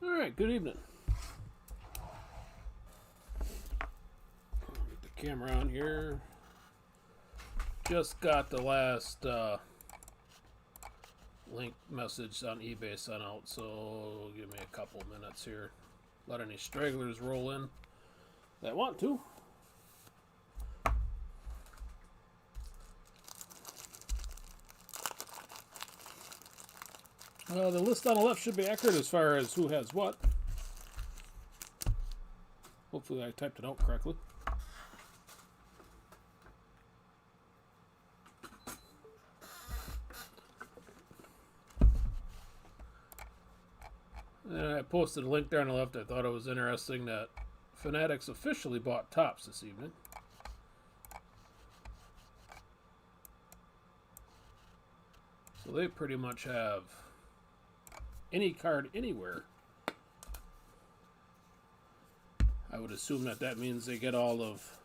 All right, good evening. Get the camera on here. Just got the last link message on eBay sent out, so give me a couple minutes here. Let any stragglers roll in that want to. The list on the left should be accurate as far as who has what. Hopefully I typed it out correctly. And I posted a link there on the left. I thought it was interesting that Fanatics officially bought Topps this evening. So they pretty much have any card anywhere. I would assume that means they get all of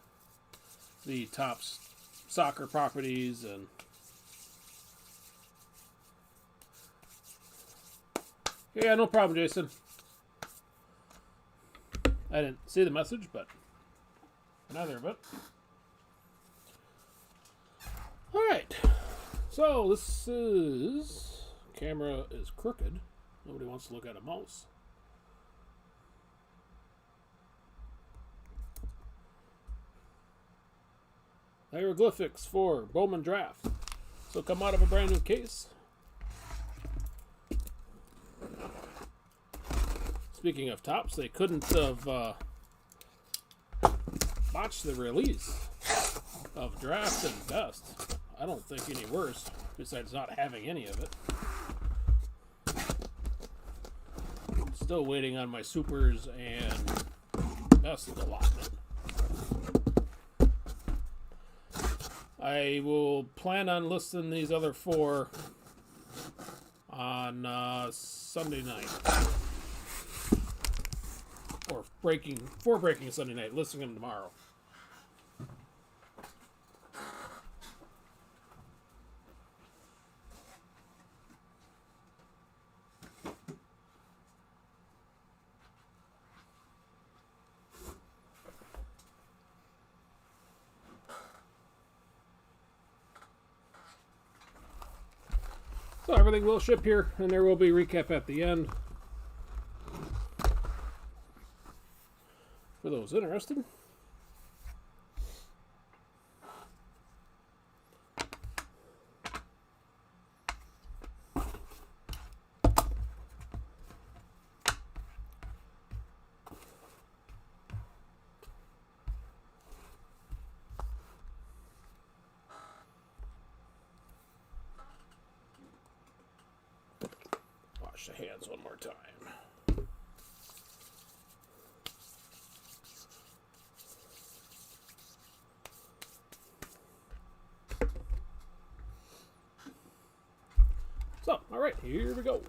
the Topps soccer properties and yeah, no problem, Jason. I didn't see the message, but neither of it. All right. So this is camera is crooked. Nobody wants to look at a mouse. Hieroglyphics for Bowman draft. So come out of a brand new case. Speaking of Topps, they couldn't have botched the release of draft and best. I don't think any worse, besides not having any of it. Still waiting on my supers and best allotment. I will plan on listing these other four on Sunday night. Or breaking Sunday night, listing them tomorrow. So everything will ship here, and there will be a recap at the end. For those interested. Wash the hands one more time. So, all right, here we go.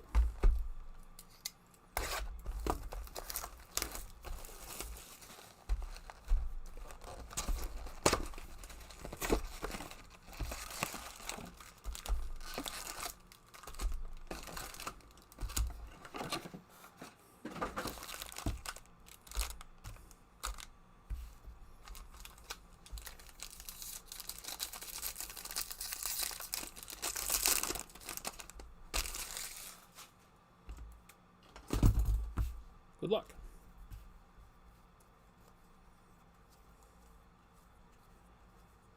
Good luck.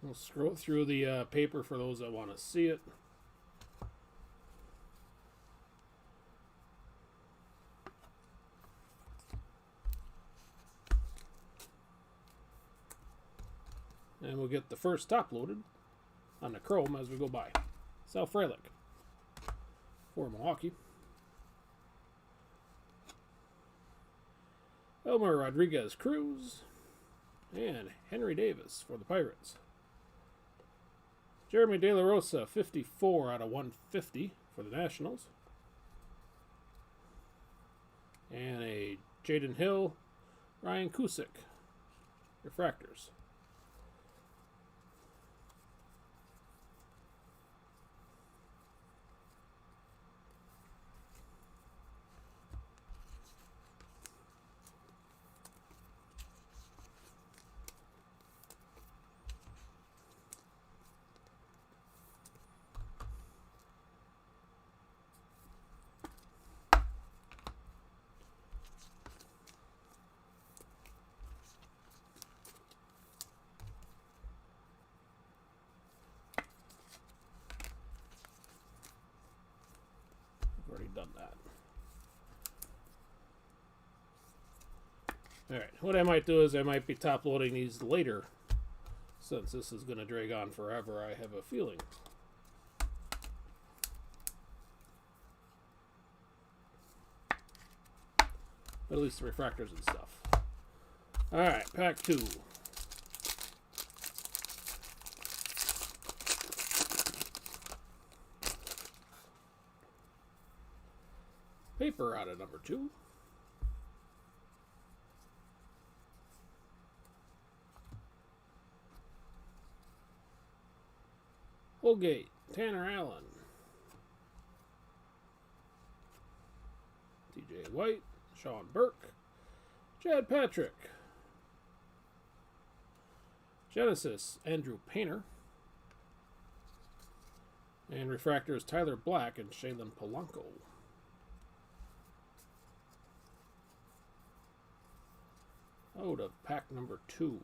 We'll scroll through the paper for those that want to see it. And we'll get the first top loaded on the chrome as we go by. Sal Frelick for Milwaukee. Elmer Rodriguez Cruz and Henry Davis for the Pirates. Jeremy De La Rosa, 54 out of 150 for the Nationals. And a Jaden Hill, Ryan Cusick, Refractors. done that. Alright, what I might do is I might be top loading these later. Since this is going to drag on forever, I have a feeling. But at least the refractors and stuff. Alright, pack 2. Paper out of number 2. Holgate, Tanner Allen. TJ White, Sean Burke, Chad Patrick. Genesis, Andrew Painter. And refractors, Tyler Black and Shaylin Polanco. Out of pack number 2.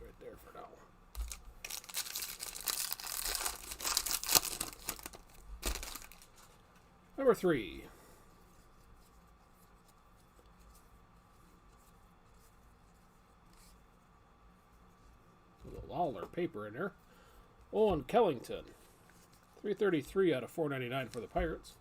Right there for now. Number 3. A little Lawler paper in there. Owen Kellington. 333 out of 499 for the Pirates.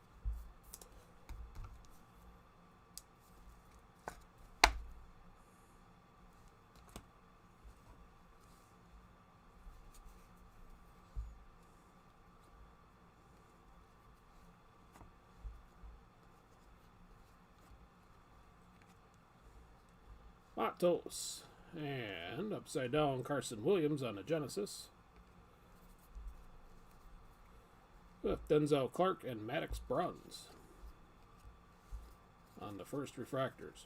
Matos. And upside down Carson Williams on the Genesis. With Denzel Clark and Maddox Bruns on the first refractors.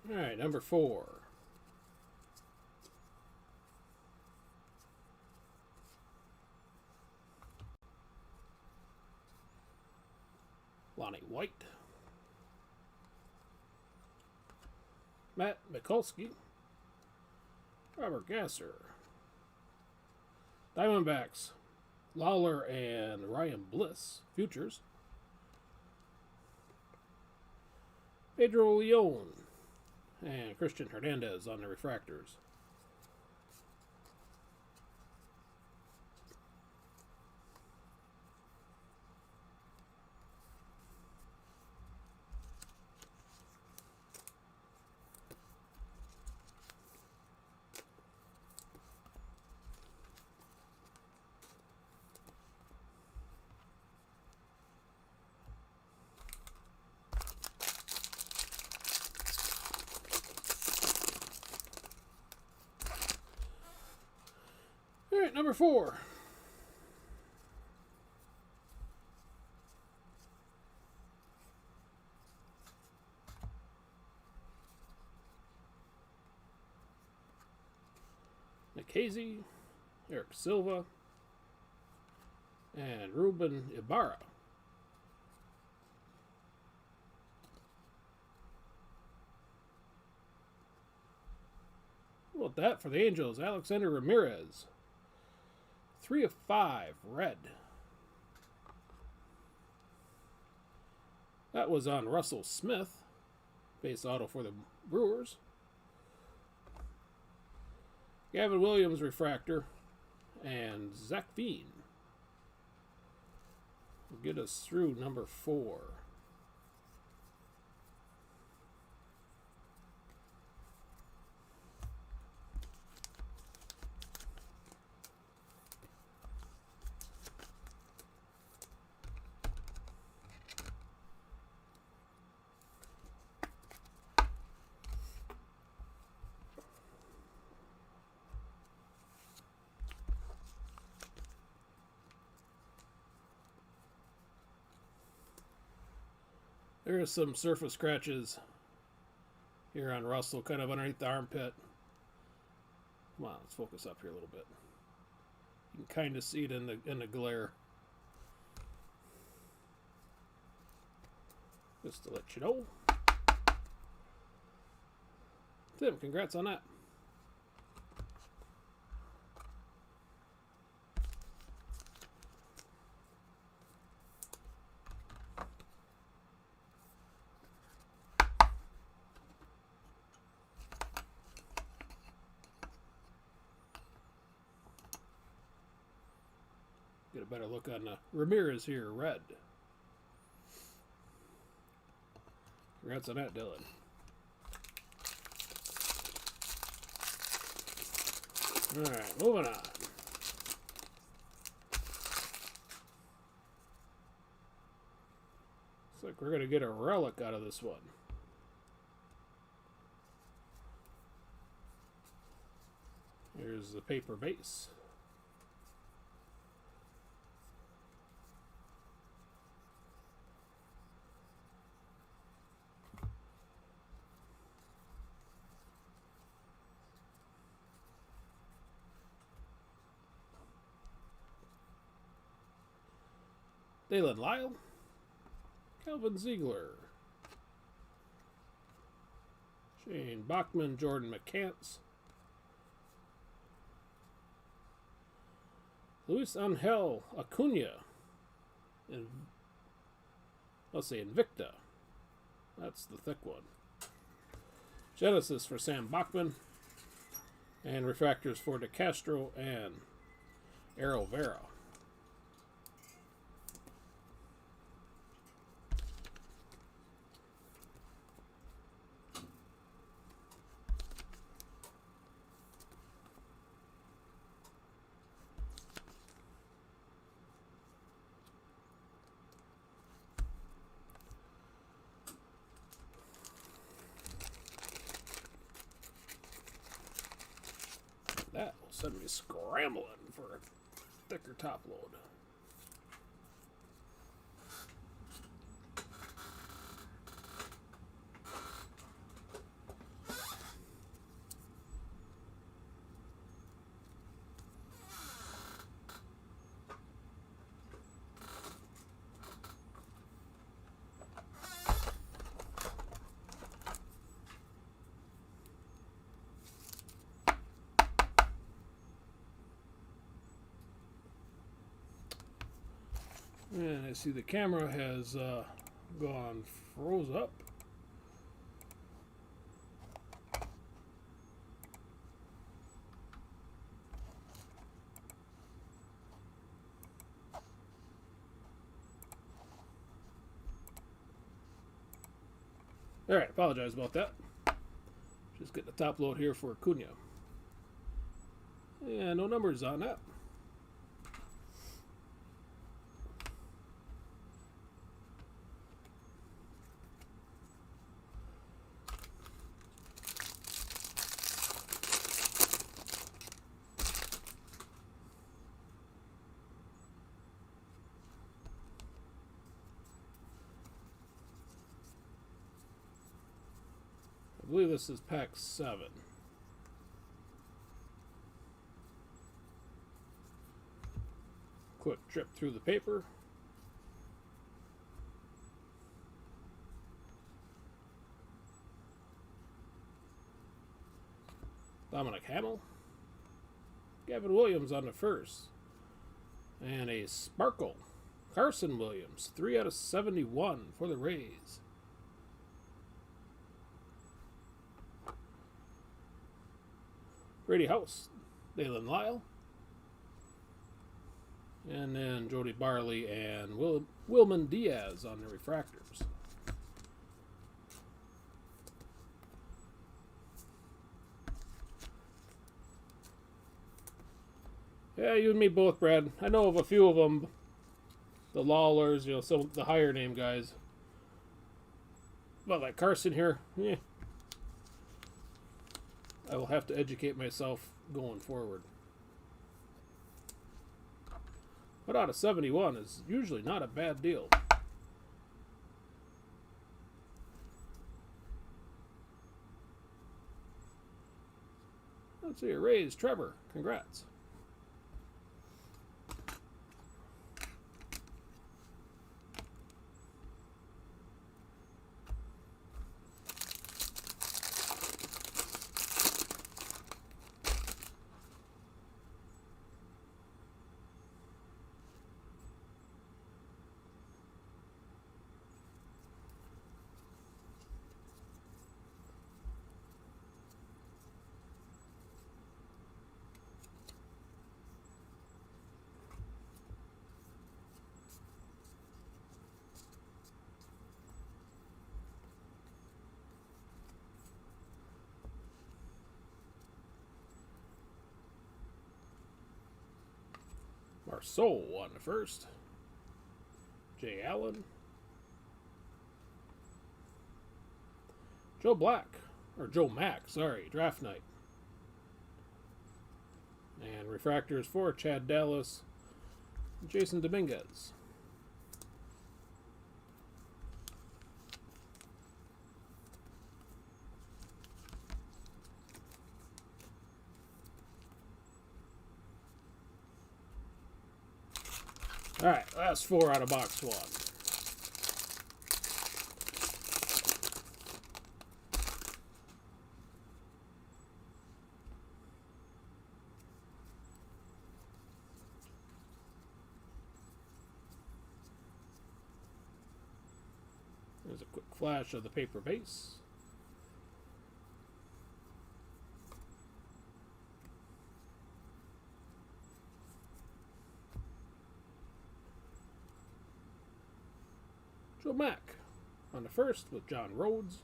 All right, number 4. Lonnie White. Matt Mikulski. Robert Gasser. Diamondbacks. Lawler and Ryan Bliss. Futures. Pedro Leon. And Christian Hernandez on the refractors. All right, number 4. Nick Hazy, Eric Silva, and Ruben Ibarra. How about that for the Angels? Alexander Ramirez. 3 of 5, red. That was on Russell Smith. Base auto for the Brewers. Gavin Williams refractor. And Zach Veen will get us through number 4. There are some surface scratches here on Russell, kind of underneath the armpit. Come on, let's focus up here a little bit. You can kind of see it in the glare. Just to let you know. Tim, congrats on that. Get a better look on Ramirez here, red. Congrats on that, Dylan. Alright, moving on. Looks like we're going to get a relic out of this one. Here's the paper base. Dalen Lyle, Calvin Ziegler, Shane Bachman, Jordan McCants, Luis Angel Acuna, and let's say Invicta. That's the thick one. Genesis for Sam Bachman, and refractors for DeCastro and Errol Vera. That will send me scrambling for a thicker top load. And I see the camera has gone froze up. Alright, apologize about that. Just get the top load here for Acuna. Yeah, no numbers on that. I believe this is pack 7. Quick trip through the paper. Dominic Hamill. Gavin Williams on the first. And a sparkle. Carson Williams, 3 out of 71 for the Rays. Brady House, Dalen Lyle. And then Jody Barley and Wilman Diaz on the refractors. Yeah, you and me both, Brad. I know of a few of them. The Lawlers, some of the higher name guys. Well, like Carson here, I will have to educate myself going forward. But out of 71 is usually not a bad deal. Let's see, Rays, Trevor. Congrats. Marceau on the first. Jay Allen. Joe Mack, sorry, draft night. And refractors for Chad Dallas, Jason Dominguez. All right, last 4 out of box 1. There's a quick flash of the paper base. Joe Mack on the first with John Rhodes.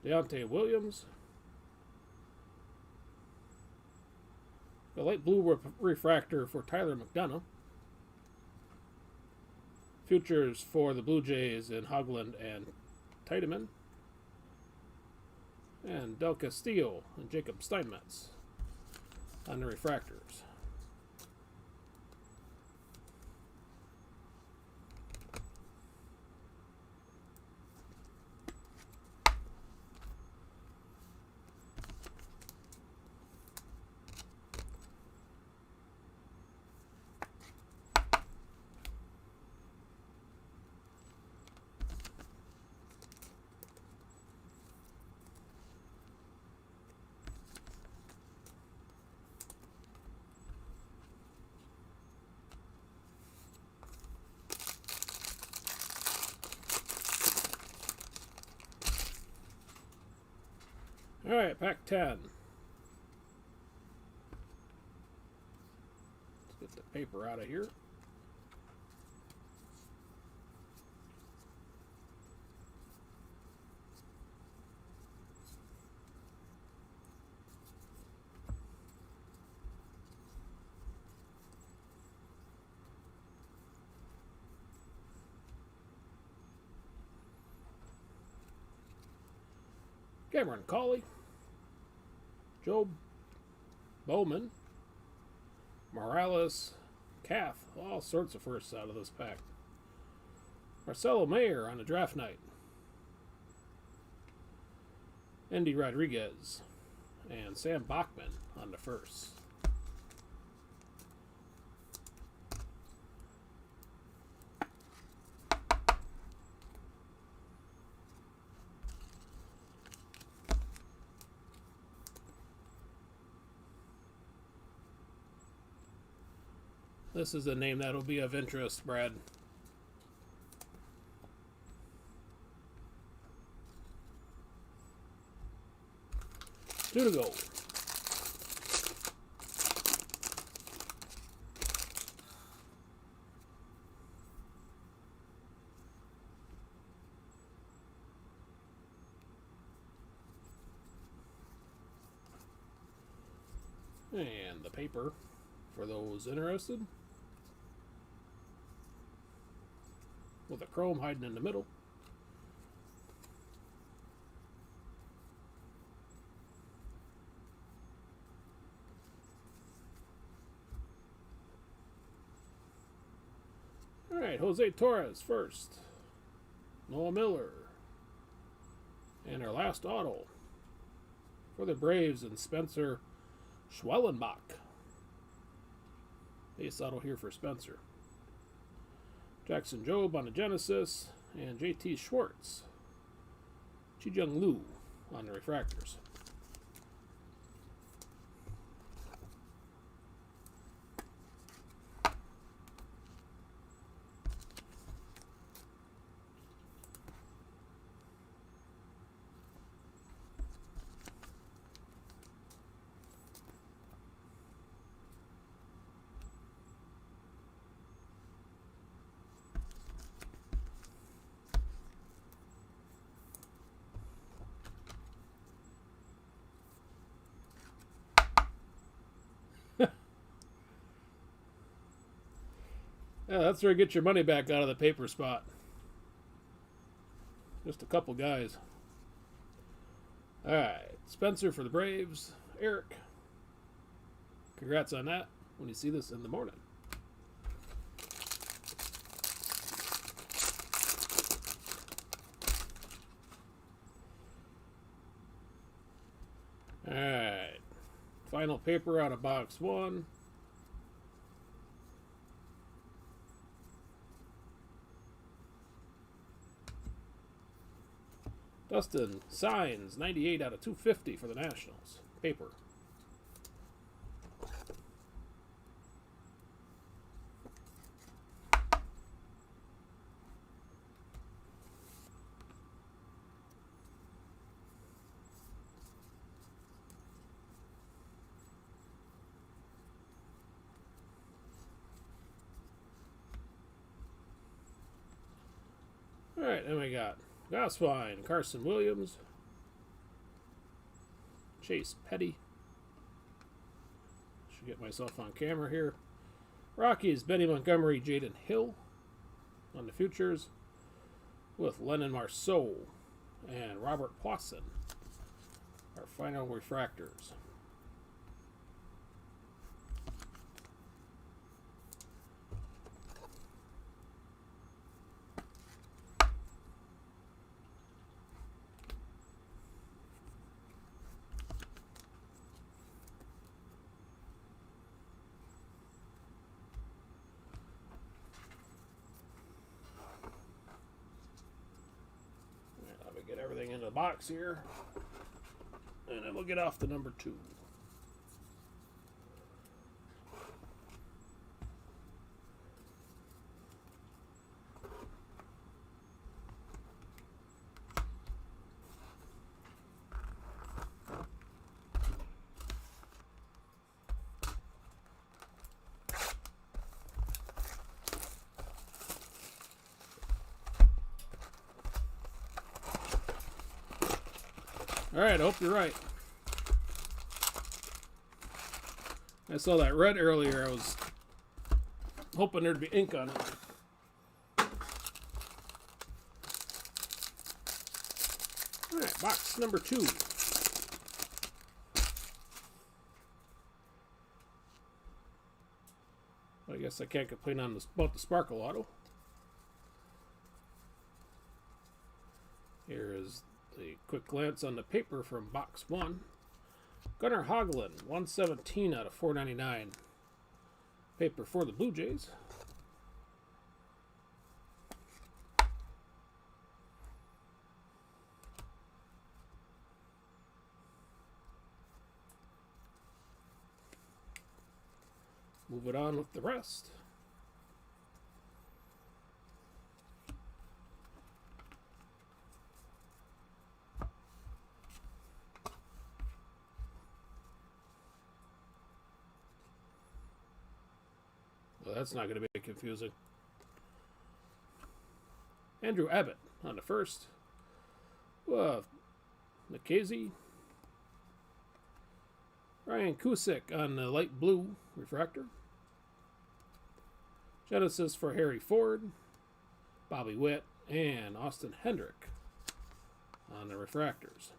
Deontay Williams. The light blue refractor for Tyler McDonough. Futures for the Blue Jays in Hoagland and Tiedemann. And Del Castillo and Jacob Steinmetz on the refractors. All right, pack 10. Let's get the paper out of here. Cameron Cawley, Joe Bowman, Morales, Calf, all sorts of firsts out of this pack. Marcelo Mayer on the draft night. Andy Rodriguez and Sam Bachman on the first. This is a name that'll be of interest, Brad. Two to go. And the paper for those interested. With a chrome hiding in the middle. Alright, Jose Torres first. Noah Miller. And our last auto for the Braves and Spencer Schwellenbach. Base auto here for Spencer. Jackson Jobe on the Genesis. And JT Schwartz. Chi-Jung Liu on the refractors. Yeah, that's where you get your money back out of the paper spot. Just a couple guys. Alright, Spencer for the Braves. Eric. Congrats on that when you see this in the morning. Alright. Final paper out of box 1. Dustin Signs, 98 out of 250 for the Nationals. Paper. Alright, then we got Goswine, Carson Williams, Chase Petty. Should get myself on camera here. Rockies, Benny Montgomery, Jaden Hill on the futures with Lennon Marceau and Robert Poisson. Our final refractors. Get everything into the box here, and then we'll get off the number 2. Alright, I hope you're right. I saw that red earlier. I was hoping there'd be ink on it. Alright, box number 2. I guess I can't complain on this, about the Sparkle Auto. Here is the quick glance on the paper from box 1. Gunnar Hoglund, 117 out of 499. Paper for the Blue Jays. Move it on with the rest. That's not going to be confusing. Andrew Abbott on the first. Nikhazy. Ryan Cusick on the light blue refractor. Genesis for Harry Ford, Bobby Witt, and Austin Hendrick on the refractors.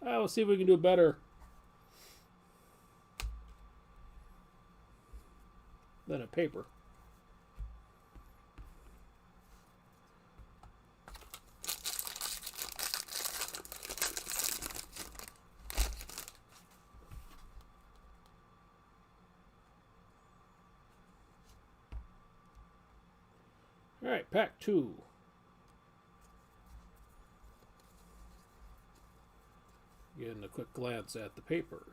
We'll see if we can do better than a paper. All right, pack 2. Getting a quick glance at the paper.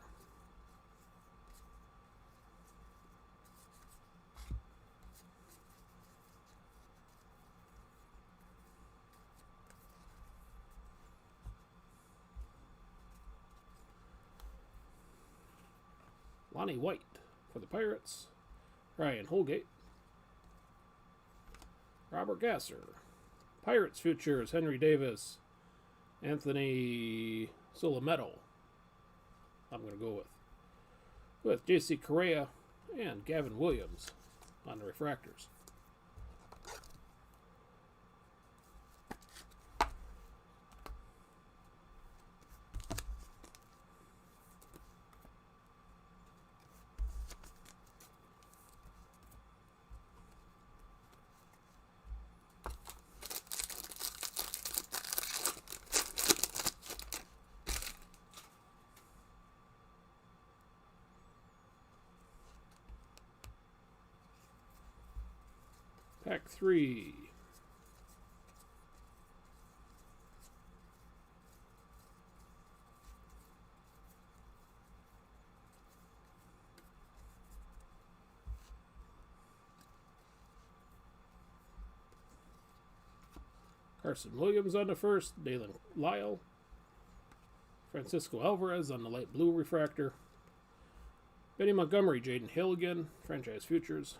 Lonnie White for the Pirates. Ryan Holgate. Robert Gasser. Pirates Futures, Henry Davis. Anthony Solometo, I'm going to go with J.C. Correa and Gavin Williams on the refractors. Pack 3. Carson Williams on the first, Dalen Lyle. Francisco Alvarez on the light blue refractor. Benny Montgomery, Jaden Hill again, franchise futures.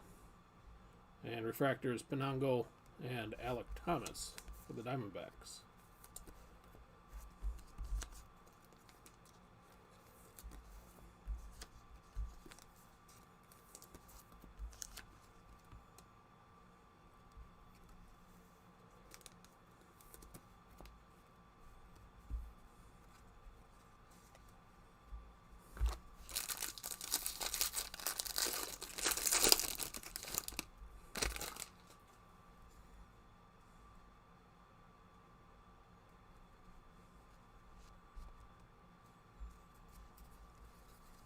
And refractors Penango and Alec Thomas for the Diamondbacks.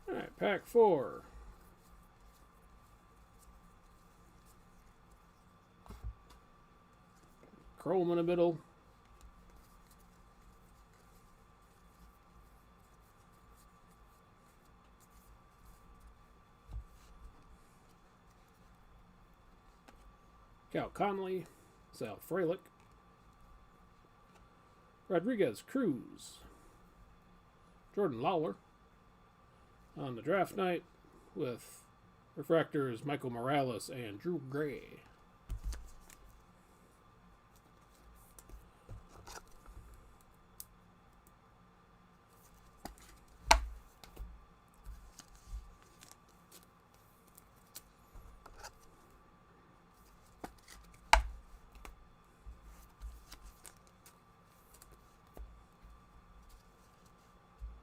Alright, pack 4. Chrome in the middle. Cal Conley, Sal Frelick, Rodriguez Cruz, Jordan Lawler on the draft night with refractors Michael Morales and Drew Gray.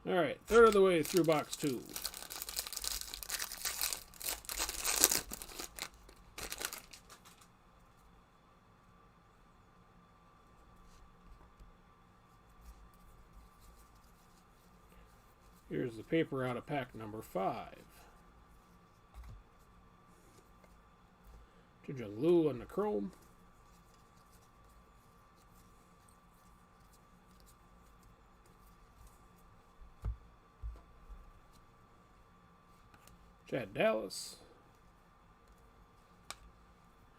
All right, third of the way through box 2. Here's the paper out of pack number 5. Jung Lu on the chrome. Chad Dallas.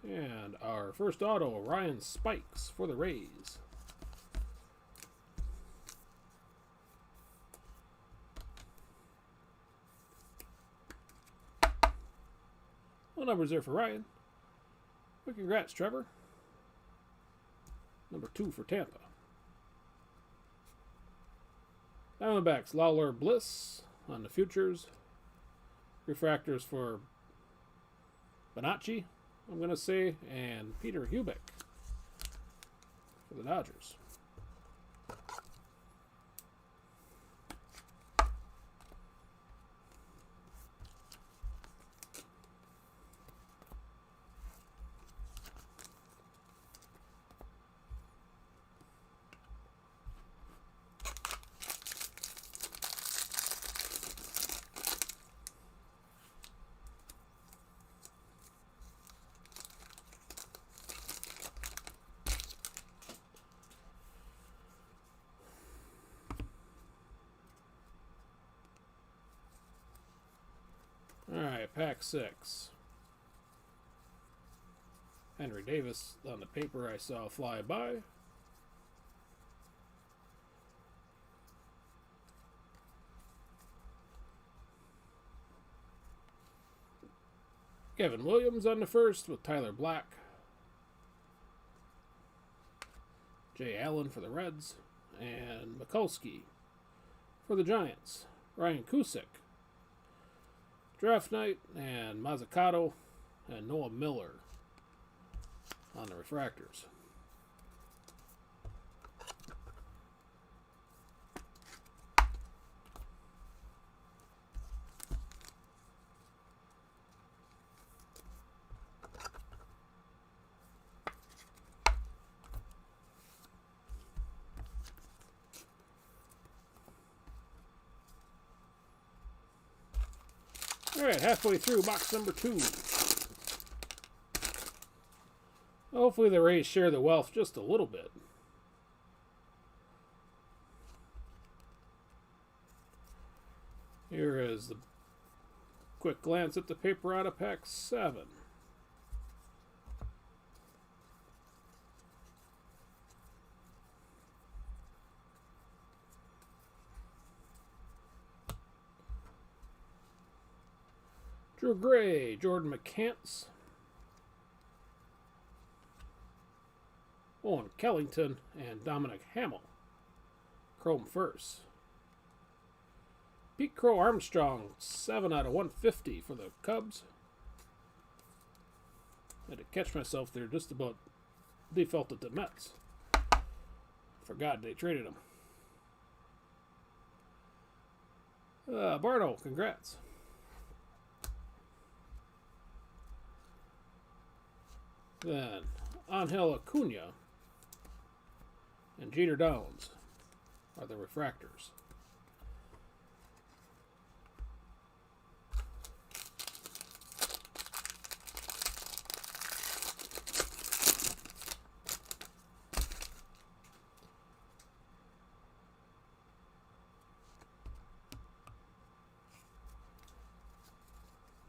And our first auto, Ryan Spikes for the Rays. What numbers there for Ryan? Well, congrats, Trevor. Number 2 for Tampa. Diamondbacks, Lawler Bliss on the futures. Refractors for Bonacci, I'm going to say, and Peter Hubick for the Dodgers. Alright, pack 6. Henry Davis on the paper I saw fly by. Kevin Williams on the first with Tyler Black. Jay Allen for the Reds. And Mikulski for the Giants. Ryan Cusick. Draft Night, and Mazzucato, and Noah Miller on the refractors. Alright, halfway through box number 2. Hopefully the Rays share the wealth just a little bit. Here is the quick glance at the paper out of pack 7. Drew Gray, Jordan McCants, Owen Kellington, and Dominic Hamill. Chrome first. Pete Crow Armstrong, 7 out of 150 for the Cubs. Had to catch myself there, just about defaulted to Mets. Forgot they traded him. Barno, congrats. Then Angel Acuna and Jeter Downs are the refractors.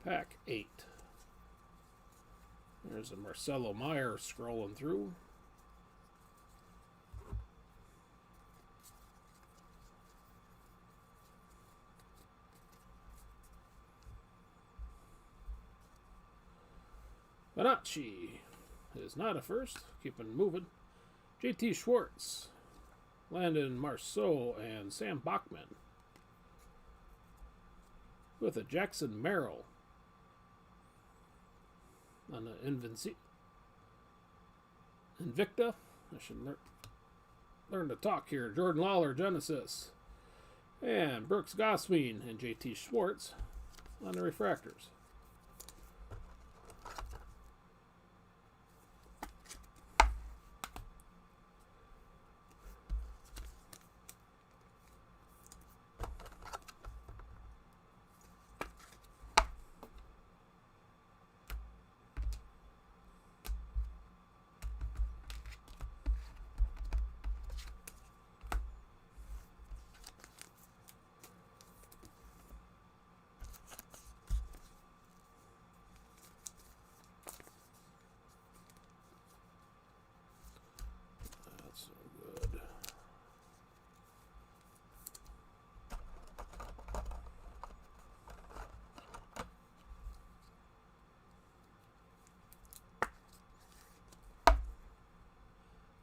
Pack 8. There's a Marcelo Meyer scrolling through. Bonacci is not a first. Keeping moving. JT Schwartz, Landon Marceau, and Sam Bachman. With a Jackson Merrill on the Invicta. I should learn to talk here. Jordan Lawler, Genesis. And Brooks Gosween and JT Schwartz on the refractors.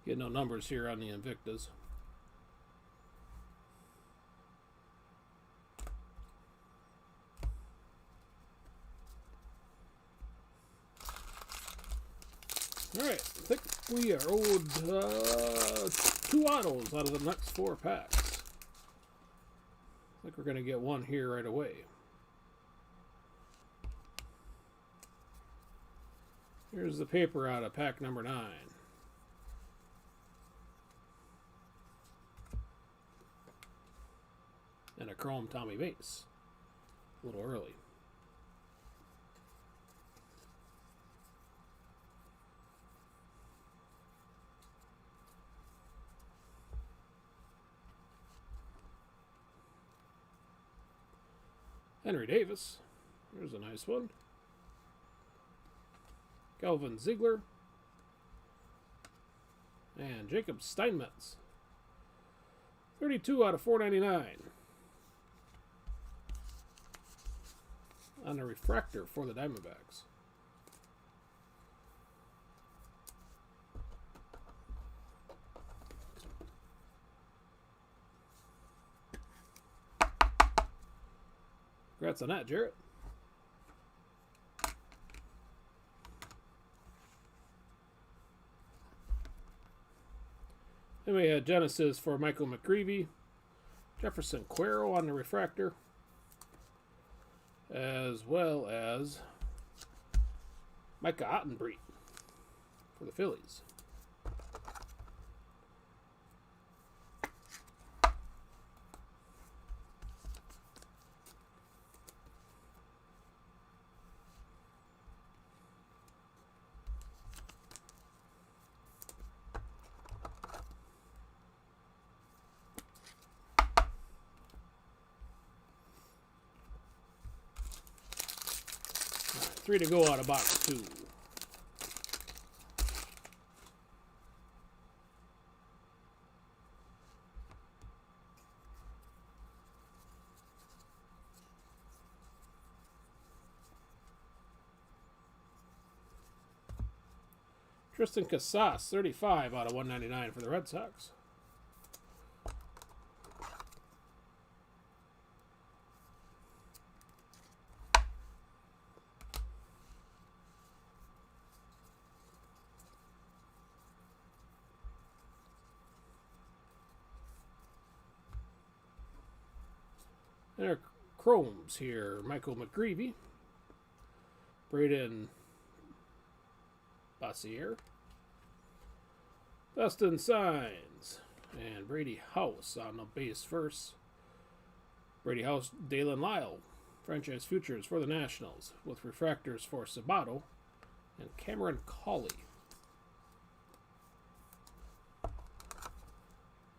Get no numbers here on the Invictas. Alright, I think we are owed 2 autos out of the next 4 packs. I think we're going to get one here right away. Here's the paper out of pack number 9. And a chrome Tommy Bass. A little early. Henry Davis. There's a nice one. Calvin Ziegler. And Jacob Steinmetz. 32 out of 499. On a refractor for the Diamondbacks. Congrats on that, Jarrett. Then we had Genesis for Michael McGreevy. Jefferson Cuero on the refractor. As well as Micah Ottenbreit for the Phillies. Three to go out of box 2. Tristan Casas, 35 out of 199 for the Red Sox. There are chromes here. Michael McGreevy. Braden Bossier. Dustin Signs. And Brady House on the base first. Brady House, Dalen Lyle. Franchise futures for the Nationals. With refractors for Sabato and Cameron Cawley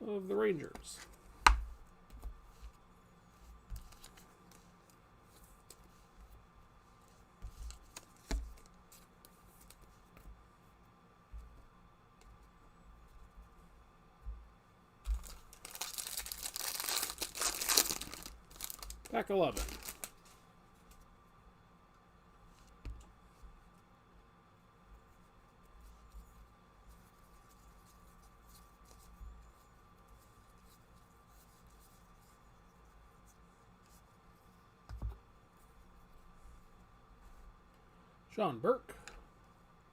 of the Rangers. Pack 11. Sean Burke.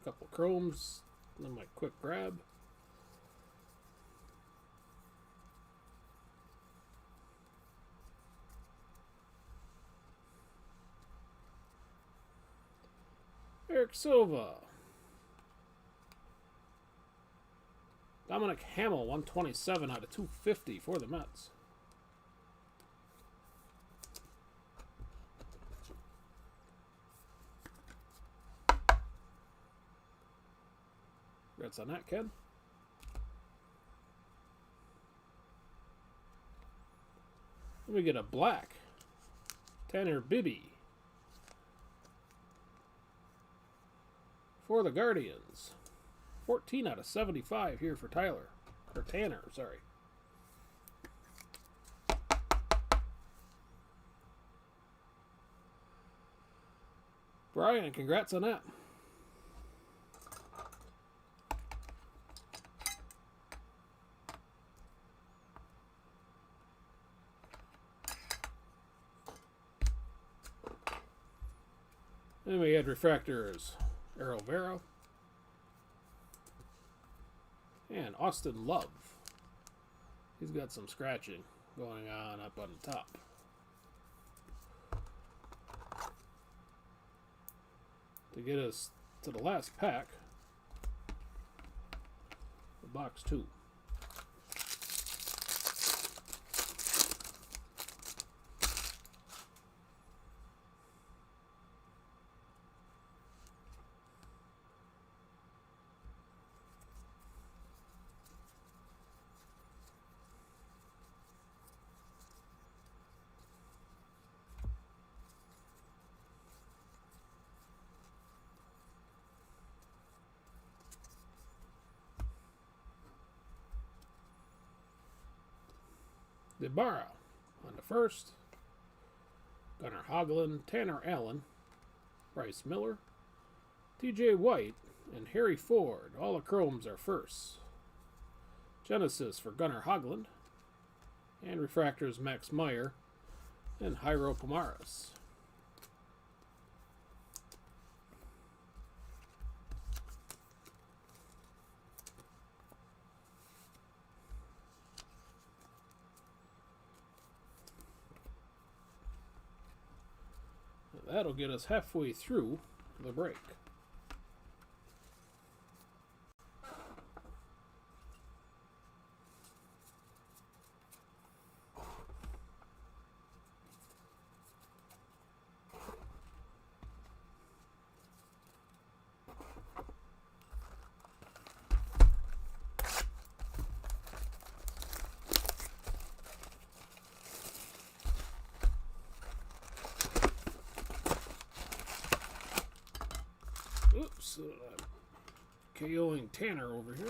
A couple chromes. Then my quick grab. Eric Silva. Dominic Hamill, 127 out of 250 for the Mets. Congrats on that, Ken. Let me get a black. Tanner Bibby. For the Guardians. 14 out of 75 here for Tyler. Or Tanner, sorry. Brian, congrats on that. Then we had refractors, Arrow Vera and Austin Love. He's got some scratching going on up on the top. To get us to the last pack, the box 2. Debarra on the first. Gunnar Hoglund, Tanner Allen, Bryce Miller, TJ White, and Harry Ford. All the chromes are first. Genesis for Gunnar Hoglund. And refractors Max Meyer and Jairo Pomares. That'll get us halfway through the break. Oops, KOing Tanner over here.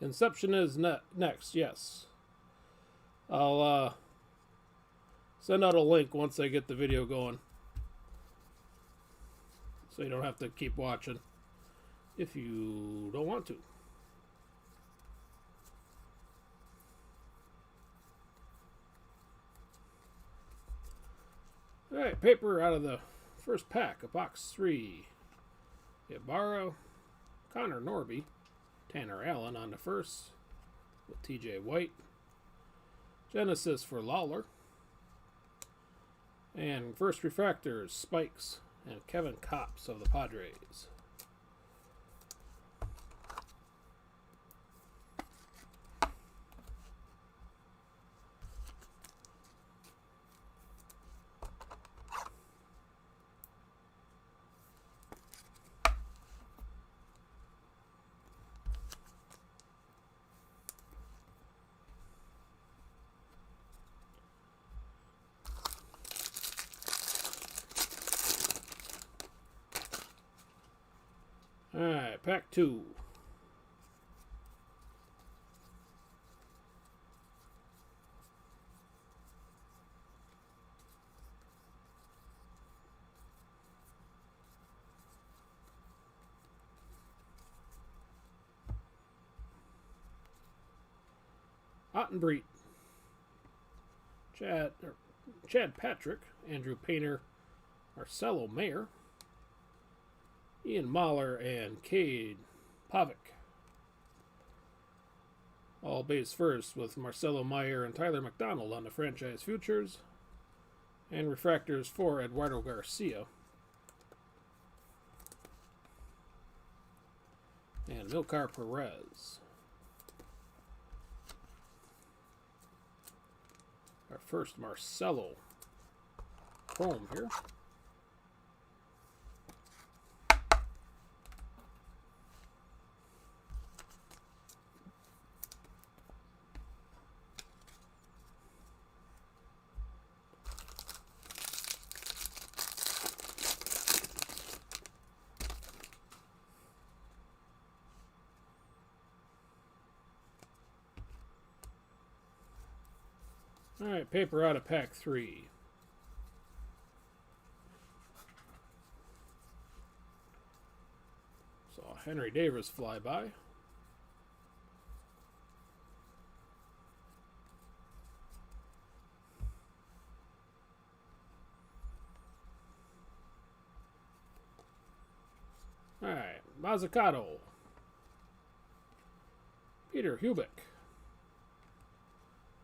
Inception is next, yes. I'll send out a link once I get the video going, so you don't have to keep watching if you don't want to. Alright, paper out of the first pack of box 3. Ibarra, Connor Norby, Tanner Allen on the first with TJ White. Genesis for Lawler. And first refractors, Spikes and Kevin Kopps of the Padres. Alright, pack 2. Ottenbreit, Chad Patrick, Andrew Painter, Marcelo Mayer, Ian Mahler, and Cade Pavic. All base first with Marcelo Mayer and Tyler McDonald on the franchise futures. And refractors for Eduardo Garcia. And Milkar Perez. Our first Marcelo chrome here. Alright, paper out of pack 3. Henry Davis flyby. Alright, Mazzucato. Peter Hubick.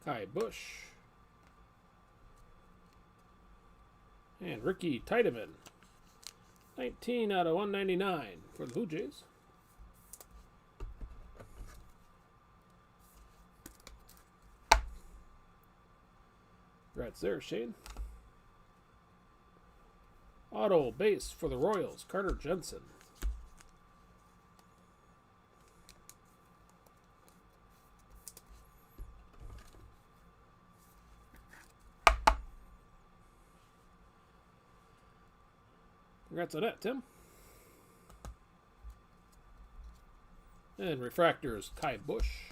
Kai Bush. And Ricky Tiedemann. 19 out of 199 for the Blue Jays. Congrats there, Shane. Auto base for the Royals, Carter Jensen. Congrats on that, Tim. And refractors, Kai Bush.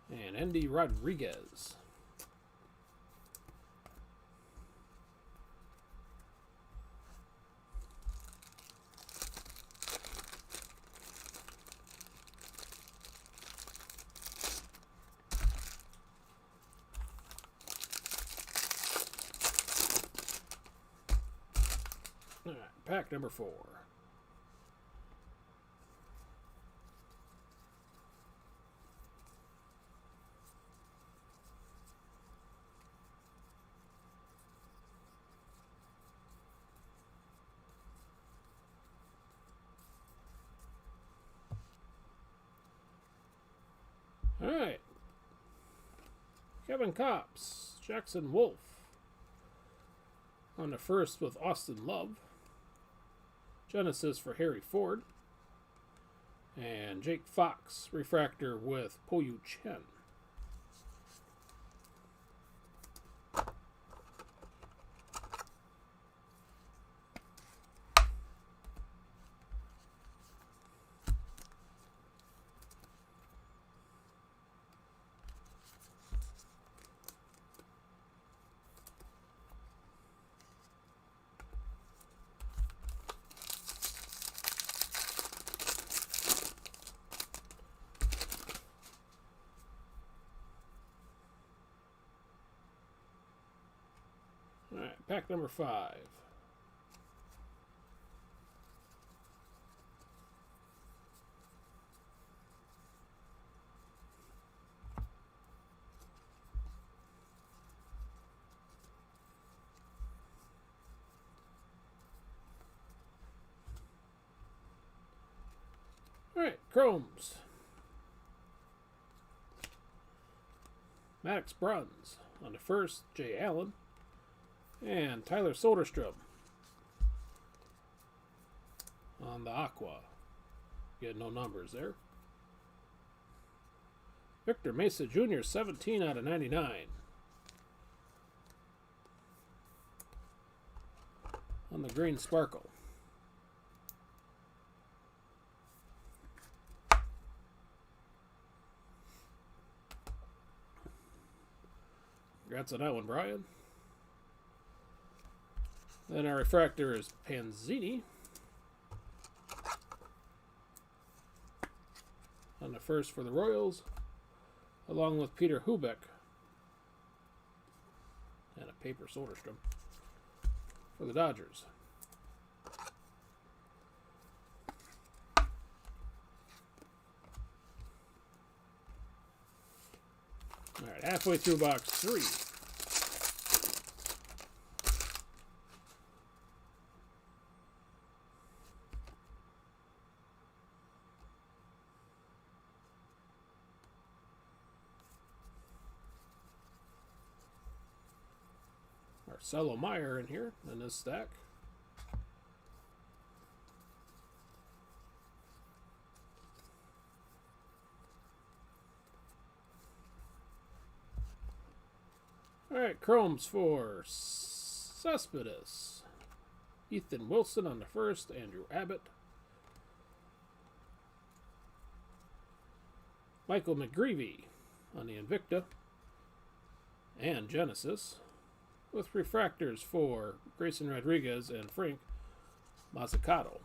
And Andy Rodriguez. All right, pack number 4. All right. Kevin Kopps, Jackson Wolf. On the first with Austin Love. Genesis for Harry Ford. And Jake Fox, refractor with Poyu Chen. All right, pack number 5. All right, Chromes. Maddox Bruns. On the first, Jay Allen. And Tyler Soderstrom on the Aqua. Get no numbers there. Victor Mesa Jr., 17 out of 99. On the green sparkle. Congrats on that one, Brian. Then our refractor is Panzini. On the first for the Royals, along with Peter Hubick. And a paper Soderstrom for the Dodgers. All right, halfway through box 3. Marcelo Meyer in here in this stack. All right, Chromes for Cespedes. Ethan Wilson on the first, Andrew Abbott. Michael McGreevy on the Invicta and Genesis. with refractors for Grayson Rodriguez and Frank Mazzucato.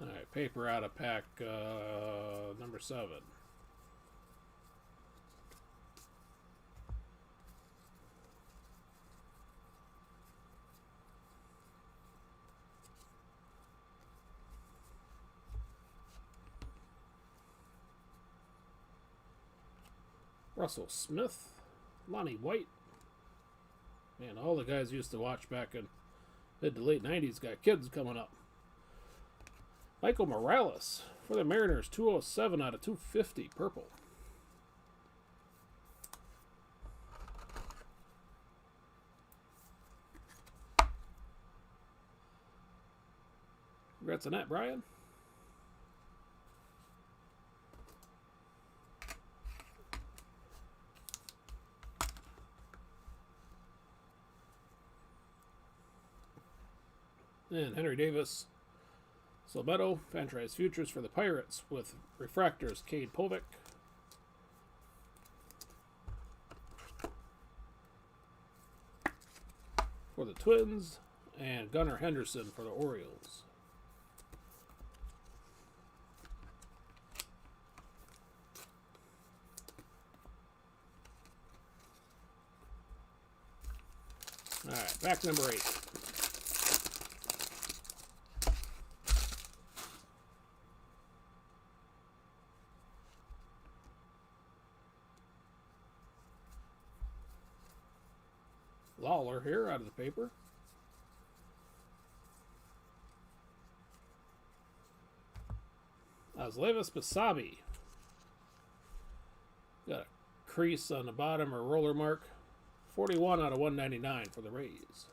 All right, paper out of pack number 7. Russell Smith, Lonnie White. Man, all the guys used to watch back in mid to late 90s got kids coming up. Michael Morales for the Mariners, 207 out of 250, purple. Congrats on that, Brian. And Henry Davis, Silvetto, franchise futures for the Pirates with refractors Cade Povich. For the Twins, and Gunnar Henderson for the Orioles. All right, back number 8. Lawler here out of the paper. Levis Basabi. Got a crease on the bottom or roller mark. 41 out of 199 for the Rays.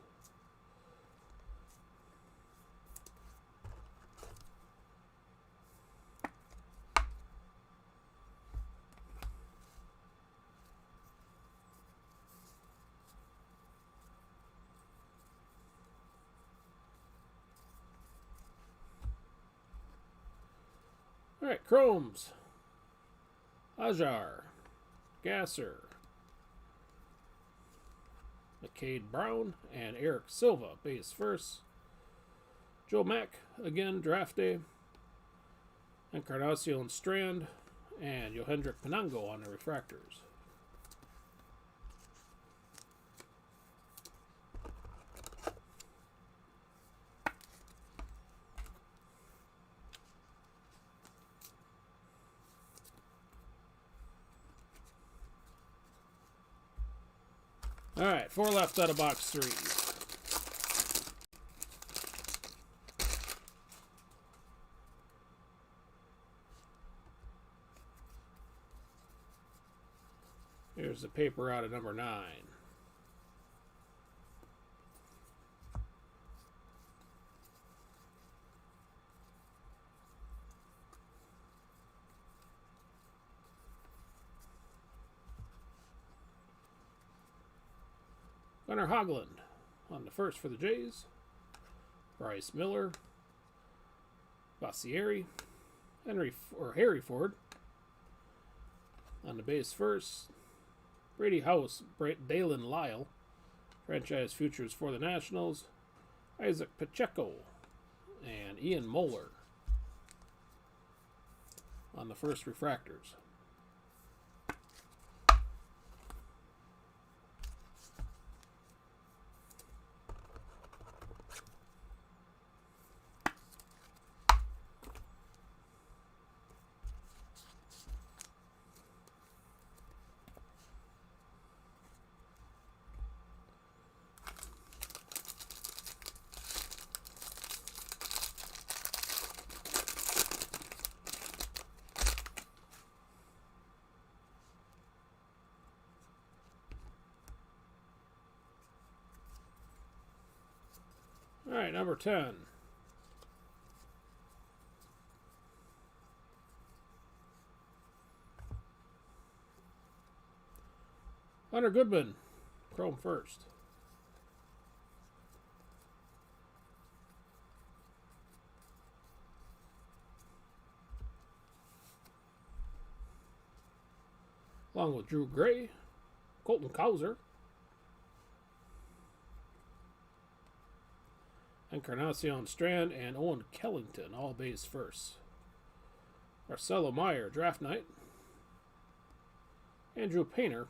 All right, Chromes. Ajar. Gasser. McCade Brown and Eric Silva, base first. Joe Mack, again, draft day. Encarnacion Strand and Yohendrick Pinango on the refractors. All right, 4 left out of box 3. Here's the paper out of number 9. Gunnar Hoglund on the first for the Jays. Bryce Miller. Bassieri. Harry Ford on the base first. Brady House, Dalen Lyle, franchise futures for the Nationals. Isaac Pacheco and Ian Moeller on the first refractors. All right, number 10. Hunter Goodman, Chrome first. Along with Drew Gray, Colton Cowser, Encarnacion Strand, and Owen Kellington, all base first. Marcelo Meyer, draft night. Andrew Painter,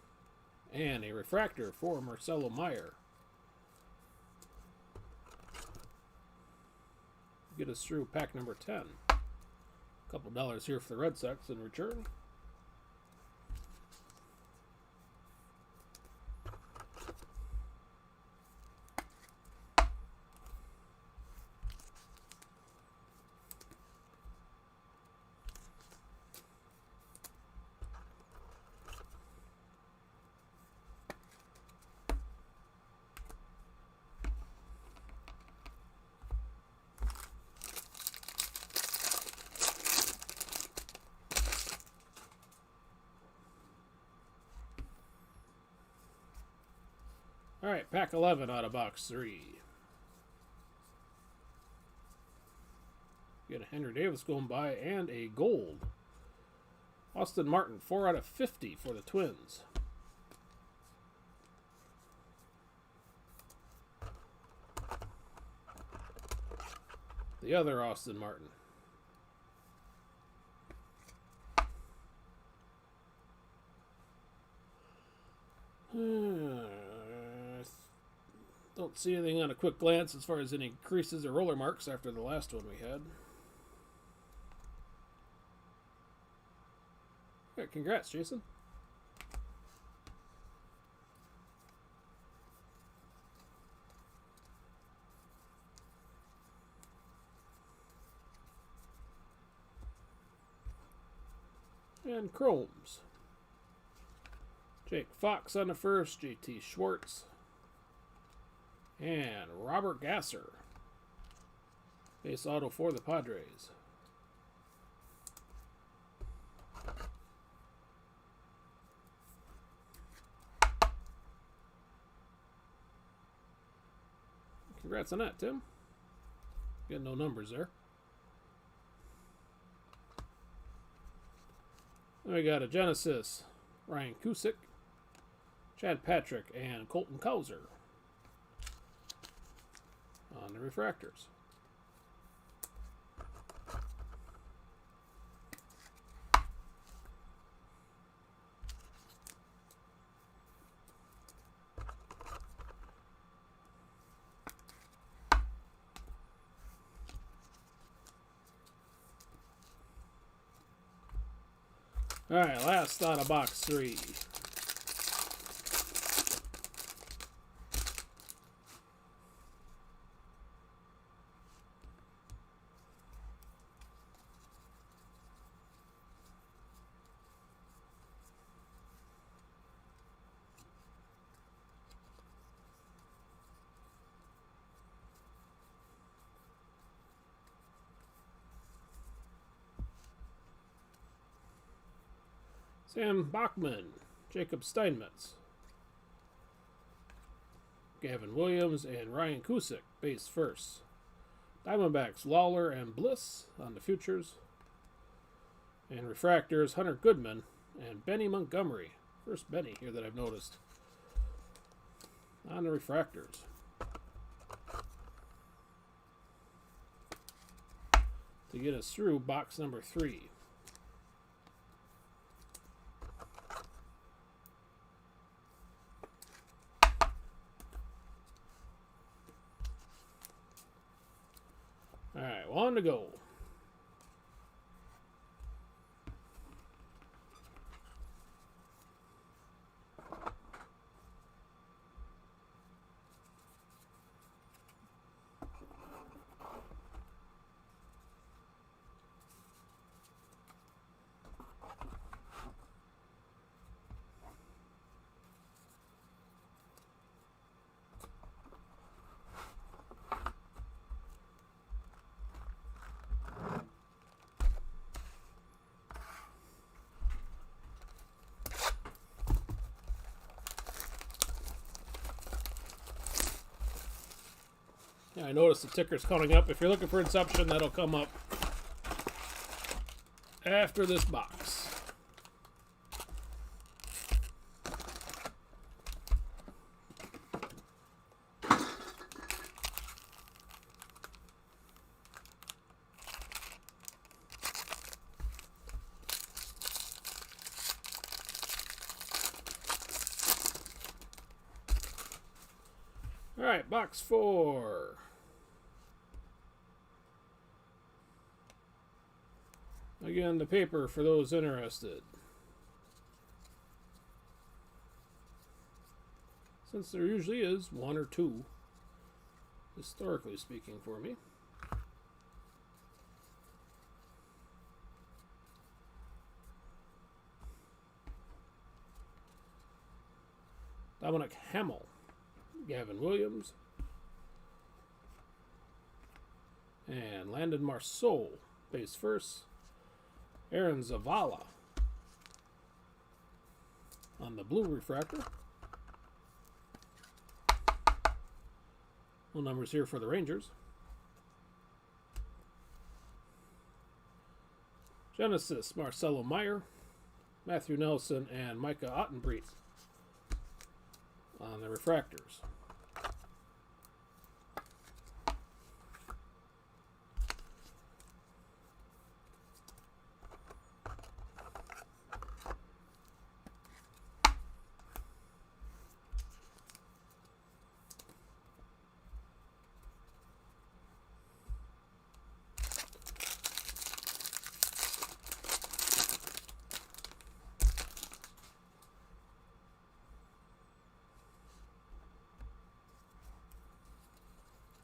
and a refractor for Marcelo Meyer. Get us through pack number 10. A couple dollars here for the Red Sox in return. All right, pack 11 out of box 3. Get a Henry Davis going by and a gold. Austin Martin, 4 out of 50 for the Twins. The other Austin Martin. Don't see anything on a quick glance as far as any creases or roller marks after the last one we had. All right, congrats, Jason. And Chromes. Jake Fox on the first, JT Schwartz. And Robert Gasser. Base auto for the Padres. Congrats on that, Tim. Getting no numbers there. Then we got a Genesis, Ryan Cusick, Chad Patrick, and Colton Cowser on the refractors. All right, last out of box 3. Sam Bachman, Jacob Steinmetz, Gavin Williams, and Ryan Cusick, base first. Diamondbacks, Lawler and Bliss on the futures. And refractors, Hunter Goodman and Benny Montgomery. First Benny here that I've noticed on the refractors. To get us through box number 3. All right, one to go. Yeah, I noticed the ticker's counting up. If you're looking for Inception, that'll come up after this box. All right, box 4. Again, the paper for those interested. Since there usually is 1 or 2, historically speaking, for me. Dominic Hamill, Gavin Williams, and Landon Marceau, base first. Aaron Zavala on the blue refractor. No numbers here for the Rangers. Genesis, Marcelo Meyer, Matthew Nelson, and Micah Ottenbreit on the refractors.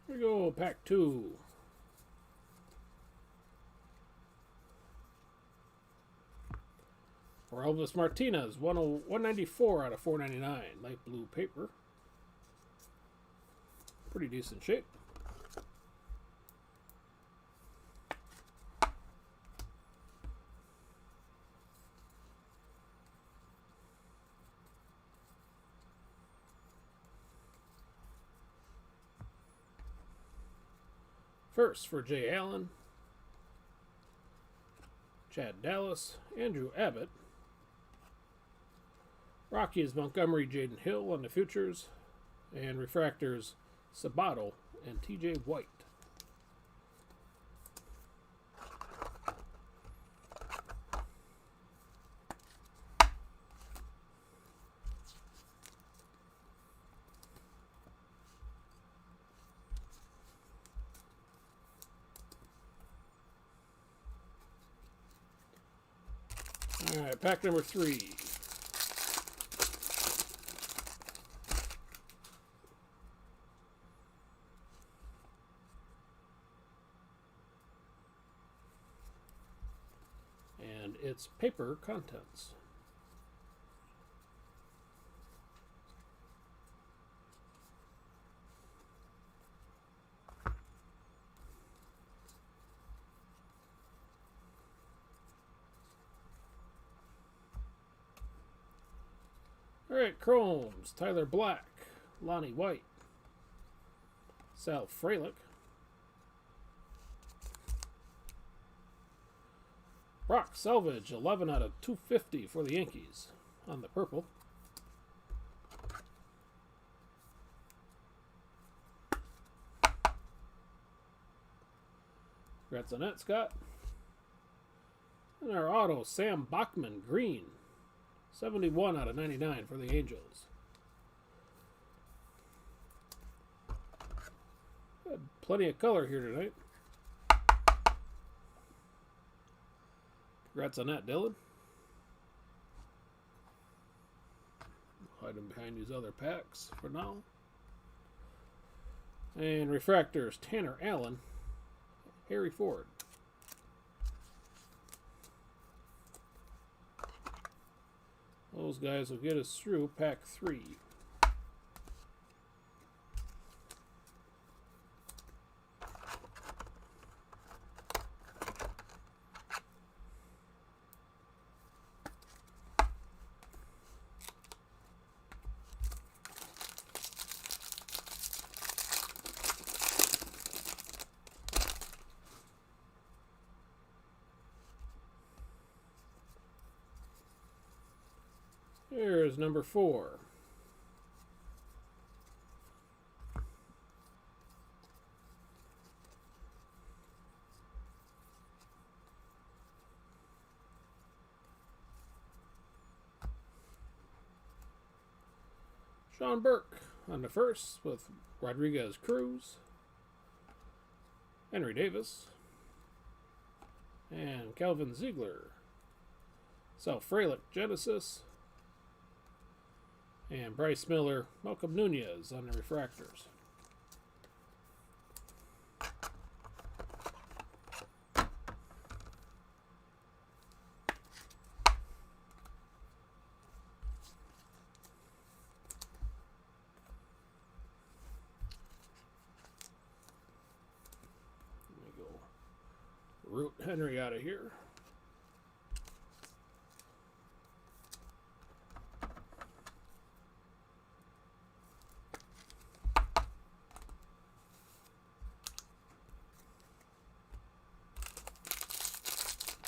Here we go, pack 2. For Elvis Martinez, 194 out of 499. Light blue paper. Pretty decent shape. First for Jay Allen, Chad Dallas, Andrew Abbott. Rockies, Montgomery, Jaden Hill on the futures, and refractors, Sabato and TJ White. All right, pack number 3. And it's paper contents. All right, Chromes, Tyler Black, Lonnie White, Sal Frelick, Brock Selvage, 11 out of 250 for the Yankees on the purple. Congrats on that, Scott. And our auto, Sam Bachman, green. 71 out of 99 for the Angels. Got plenty of color here tonight. Congrats on that, Dylan. Hide them behind these other packs for now. And refractors, Tanner Allen, Harry Ford. Those guys will get us through pack 3. is number 4. Sean Burke on the first with Rodriguez Cruz, Henry Davis, and Calvin Ziegler. Sal Frelick Genesis, and Bryce Miller, Malcolm Nunez on the refractors. Root Henry out of here.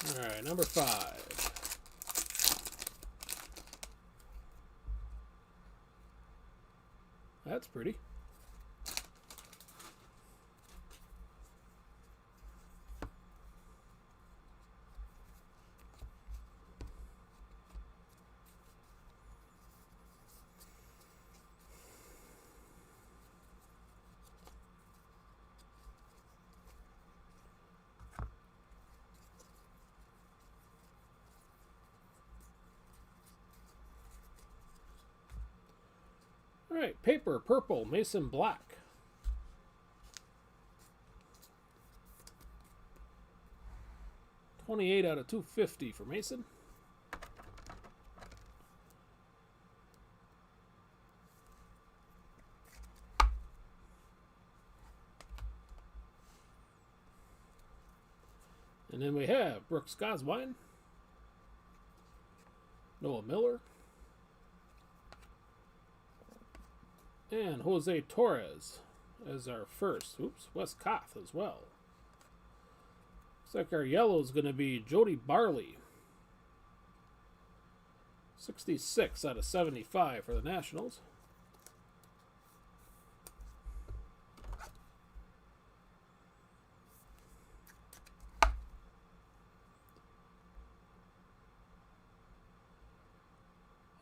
All right, number 5. That's pretty. All right, paper purple, Mason Black. $28 out of $250 for Mason. And then we have Brooks Goswine, Noah Miller, and Jose Torres as our first. Oops, Wes Koth as well. Looks like our yellow is going to be Jody Barley. 66 out of 75 for the Nationals.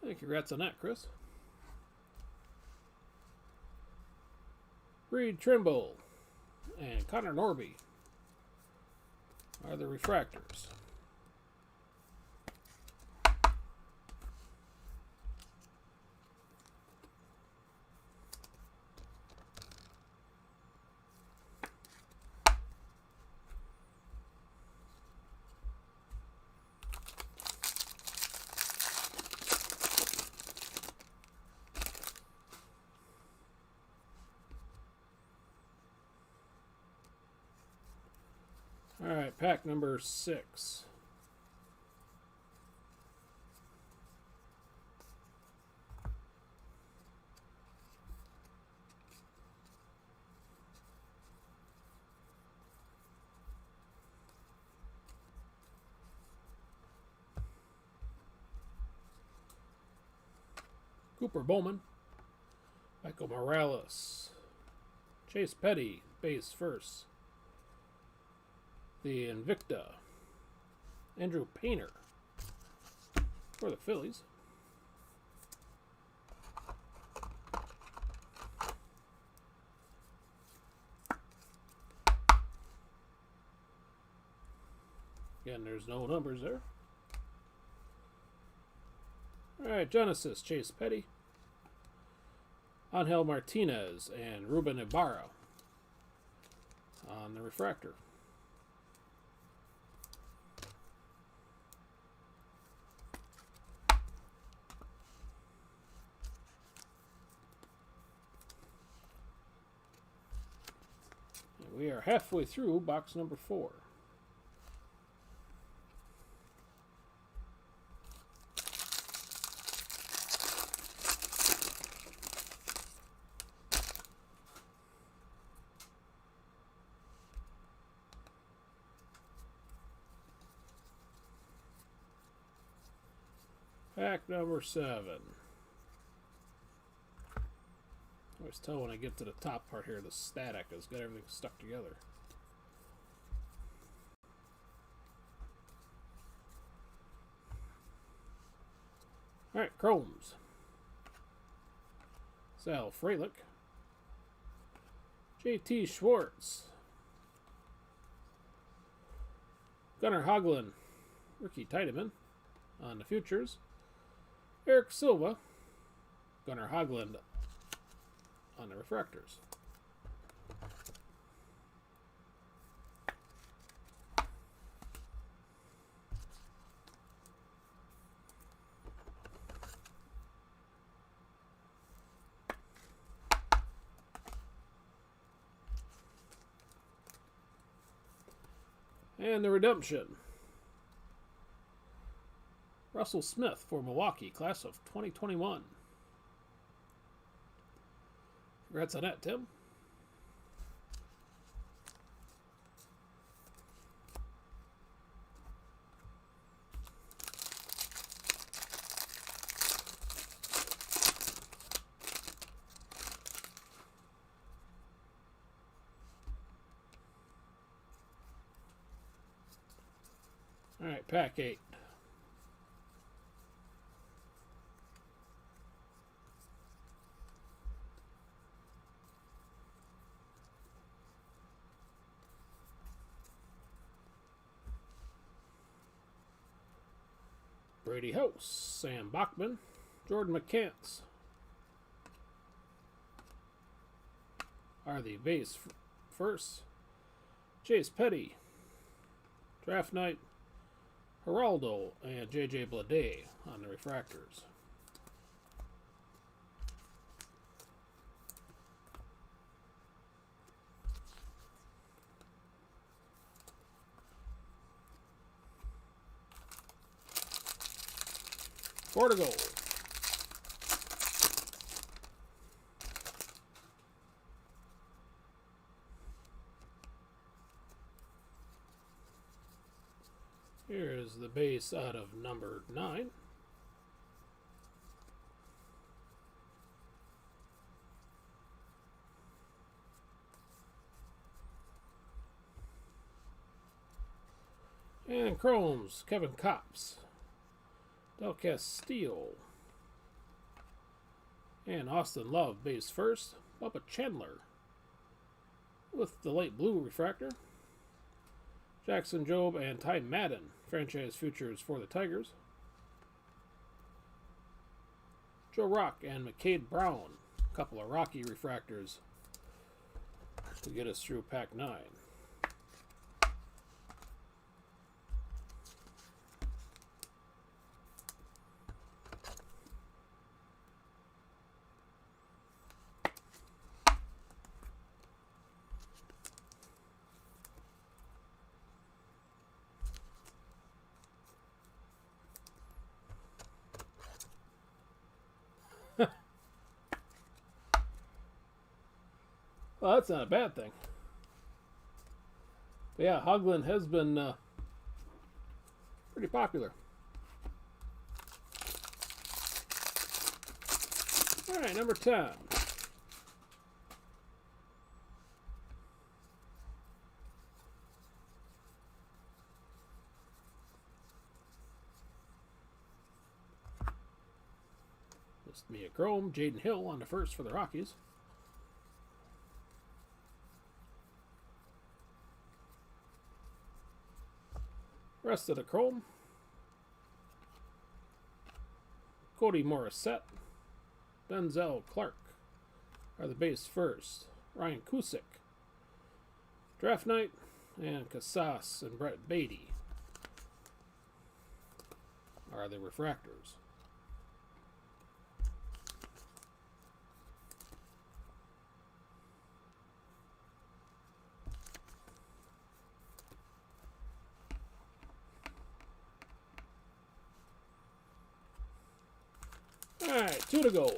Hey, congrats on that, Chris. Reed Trimble and Connor Norby are the refractors. All right, pack number 6. Cooper Bowman, Michael Morales, Chase Petty, base first. The Invicta, Andrew Painter for the Phillies. Again, there's no numbers there. All right, Genesis, Chase Petty, Angel Martinez, and Ruben Ibarra on the refractor. And we are halfway through box number 4. Pack number 7. always tell when I get to the top part here, the static has got everything stuck together. Alright, chromes. Sal Frelick. J.T. Schwartz. Gunnar Hoglund. Ricky Tiedemann on the futures. Eric Silva. Gunnar Hoglund on the refractors. And the redemption. Russell Smith for Milwaukee, class of 2021. Congrats on that, Tim. All right, pack 8. Brady House, Sam Bachman, Jordan McCants are the base first. Chase Petty, Draft Night, Geraldo, and J.J. Bleday on the refractors. Portugal. Here is the base out of number 9. And chromes, Kevin Kopps, Del Castillo, and Austin Love base first. Bubba Chandler with the light blue refractor. Jackson Jobe and Ty Madden, franchise futures for the Tigers. Joe Rock and McCade Brown, a couple of Rocky refractors to get us through pack 9. Well, that's not a bad thing. But yeah, Hoglund has been pretty popular. All right, number 10. This is Mia Chrome, Jaden Hill on the first for the Rockies. Rest of the chrome. Cody Morissette, Denzel Clark are the base first. Ryan Cusick, Draft Night, and Casas and Brett Beatty are the refractors. All right, 2 to go.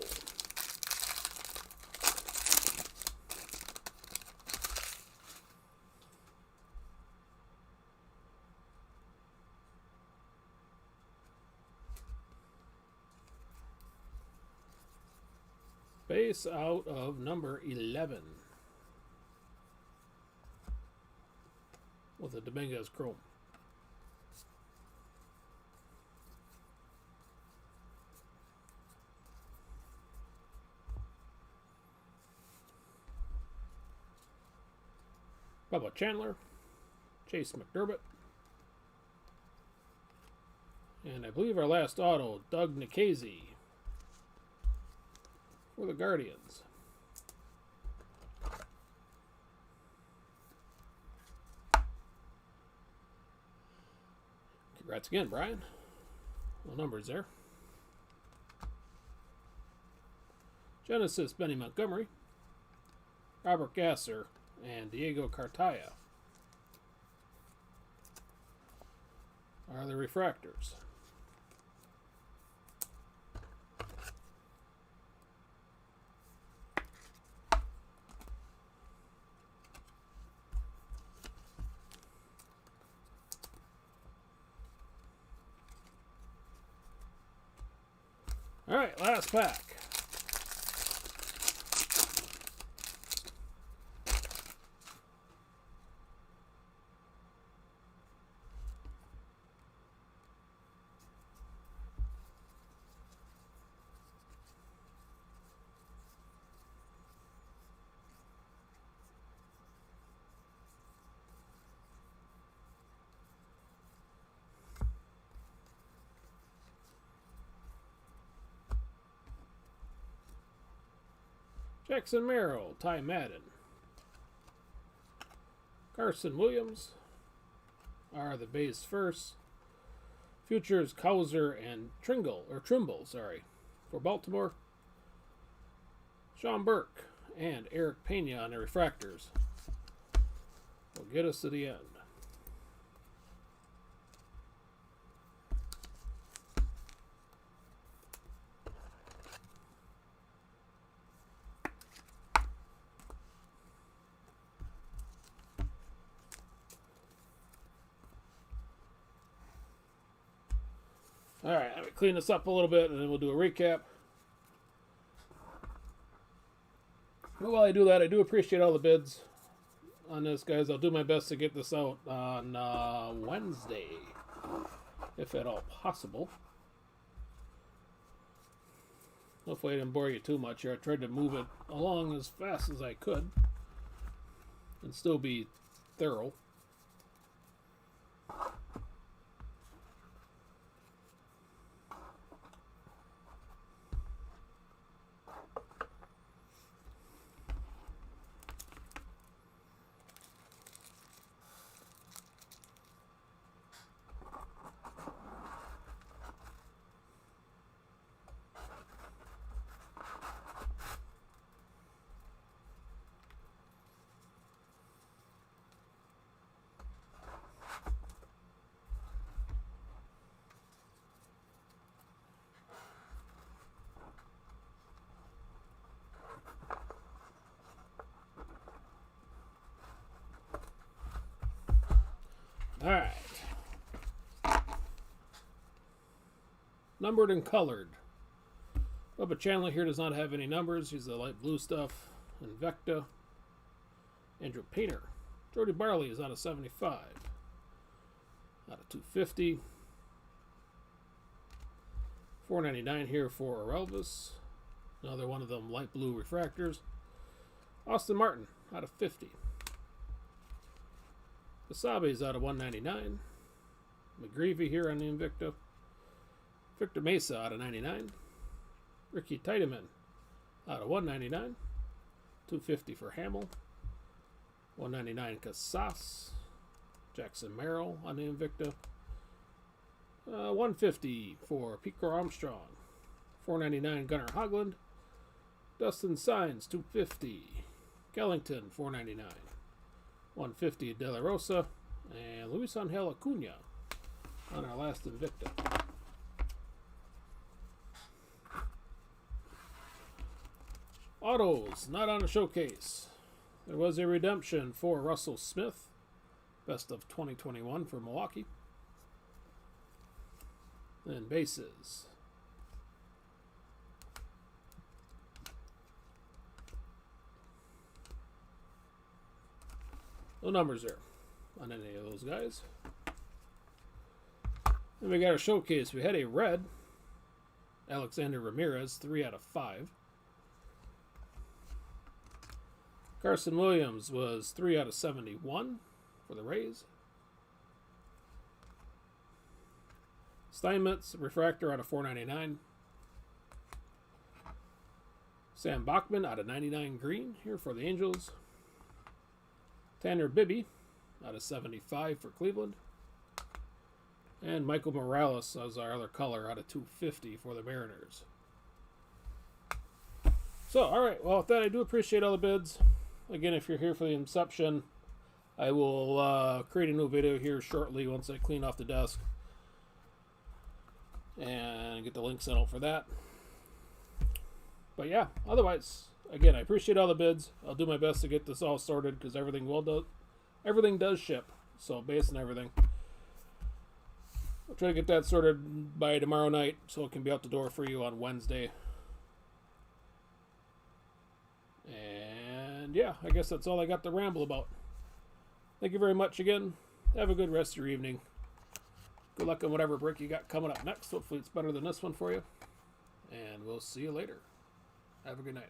Base out of number 11 with a Dominguez Chrome. Bubba Chandler, Chase McDermott, and I believe our last auto, Doug Nikhazy for the Guardians. Congrats again, Brian. No numbers there. Genesis, Benny Montgomery, Robert Gasser, and Diego Cartaya are the refractors. All right, last pack. Jackson Merrill, Ty Madden, Carson Williams are the base first. Futures Cowser and Trimble, for Baltimore. Sean Burke and Eric Pena on the refractors will get us to the end. All right, let me clean this up a little bit, and then we'll do a recap. But while I do that, I do appreciate all the bids on this, guys. I'll do my best to get this out on Wednesday, if at all possible. Hopefully I didn't bore you too much here. I tried to move it along as fast as I could and still be thorough. All right. Numbered and colored. Bubba Chandler here does not have any numbers. He's the light blue stuff. Invecta. Andrew Painter. Jordy Barley is out of 75. Out of 250. $4.99 here for Elvis. Another one of them light blue refractors. Austin Martin out of 50. Wasabi's out of 199. McGreevy here on the Invicta. Victor Mesa out of 99. Ricky Tiedemann out of 199. 250 for Hamill. 199 Casas. Jackson Merrill on the Invicta. 150 for Pico Armstrong. 499 Gunnar Hoglund. Dustin Signs 250. Kellington 499. 150 De La Rosa, and Luis Angel Acuna on our last Invicta. Autos, not on the showcase. There was a redemption for Russell Smith, best of 2021 for Milwaukee. Then bases. No numbers there on any of those guys. Then we got our showcase. We had a red Alexander Ramirez, 3 out of 5. Carson Williams was 3 out of 71 for the Rays. Steinmetz, refractor out of 499. Sam Bachman out of 99 green here for the Angels. Tanner Bibby out of 75 for Cleveland. And Michael Morales as our other color out of 250 for the Mariners. So, alright, well, with that, I do appreciate all the bids. Again, if you're here for the Inception, I will create a new video here shortly once I clean off the desk. And get the link sent out for that. But yeah, otherwise, again, I appreciate all the bids. I'll do my best to get this all sorted because everything does ship. So base and everything. I'll try to get that sorted by tomorrow night so it can be out the door for you on Wednesday. And yeah, I guess that's all I got to ramble about. Thank you very much again. Have a good rest of your evening. Good luck on whatever break you got coming up next. Hopefully it's better than this one for you. And we'll see you later. Have a good night.